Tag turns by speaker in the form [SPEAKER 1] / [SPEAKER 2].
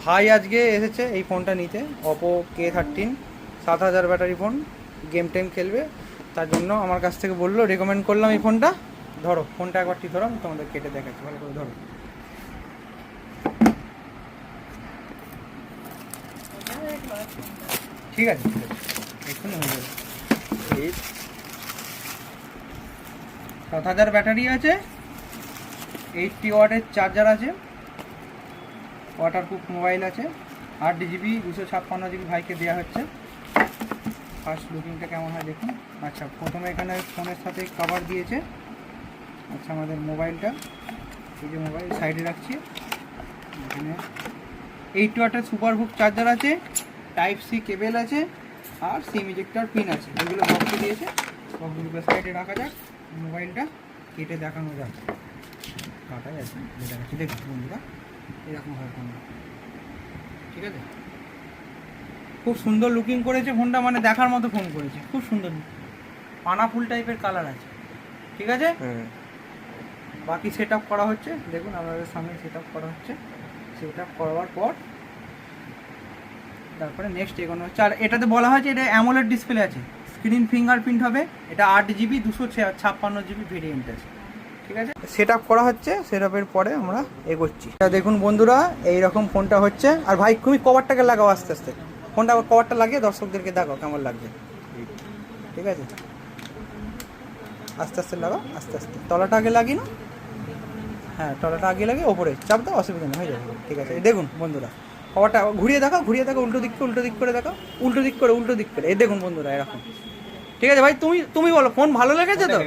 [SPEAKER 1] ভাই আজকে এসেছে এই ফোনটা নিতে, Oppo K13 7000 battery phone, game টেম খেলবে, তার জন্য আমার কাছ থেকে বললো, রেকমেন্ড করলাম এই ফোনটা। ধরো ফোনটা একবার ঠিক ধরো, আমি তোমাদের কেটে দেখাচ্ছি, ভালো করে ধরো। ঠিক আছে ঠিক আছে, এক্ষুনি হয়ে যাবে। এই 7000 ব্যাটারি আছে, 80 ওয়াটের চার্জার আছে, ওয়াটারপ্রুফ মোবাইল আছে, 8GB 256GB ভাইকে দেওয়া হচ্ছে। ফার্স্ট লুকিংটা কেমন হয় দেখুন। আচ্ছা, প্রথমে এখানে ফোনের সাথে কভার দিয়েছে। আচ্ছা, আমাদের মোবাইলটা, এই যে মোবাইল সাইডে রাখছি, এখানে 8 ওয়াটের সুপারহুক চার্জার আছে, টাইপ সি কেবেল আছে, আর সিম ইজেক্টর পিন আছে। এগুলো বক্সে দিয়েছে, বক্সগুলো সাইডে রাখা যাক, মোবাইলটা কেটে দেখানো যাক। কাটা যাচ্ছে, দেখাচ্ছি দেখুন বন্ধুরা, এরকম হয় ফোনটা, ঠিক আছে। খুব সুন্দর লুকিং করেছে ফোনটা, মানে দেখার মতো ফোন করেছে, খুব সুন্দর, পানা ফুল টাইপের কালার আছে, ঠিক আছে। বাকি সেট আপ করা হচ্ছে, দেখুন আপনাদের সামনে সেট আপ করা হচ্ছে। সেট আপ করার পর তারপরে নেক্সট এগোনো হচ্ছে। আর এটাতে বলা হয়েছে এটা অ্যামোলেড ডিসপ্লে আছে, স্ক্রিন ফিঙ্গারপ্রিন্ট হবে, এটা 8GB 256GB ভেরিয়েন্ট আছে, ঠিক আছে। সেট আপ করা হচ্ছে, সেট আপের পরে আমরা এগোচ্ছি। দেখুন বন্ধুরা, এইরকম ফোনটা হচ্ছে। আর ভাই তুমি কভারটাকে লাগাও আস্তে আস্তে, ফোনটা কভারটা লাগিয়ে দর্শকদেরকে দেখাও কেমন লাগছে, ঠিক আছে। আস্তে আস্তে লাগাও, আস্তে আস্তে, তলাটা আগে লাগিয়ে না, হ্যাঁ তলাটা আগে লাগিয়ে ওপরে চাপ দাও, অসুবিধা নেই, হয়ে যাবে, ঠিক আছে। এই দেখুন বন্ধুরা, কভারটা ঘুরিয়ে দেখাও, ঘুরিয়ে দেখাও, উল্টো দিক করে দেখাও, উল্টো দিক করে, এই দেখুন বন্ধুরা এরকম, ঠিক আছে। ভাই তুমি বলো, ফোন ভালো লেগেছে তো?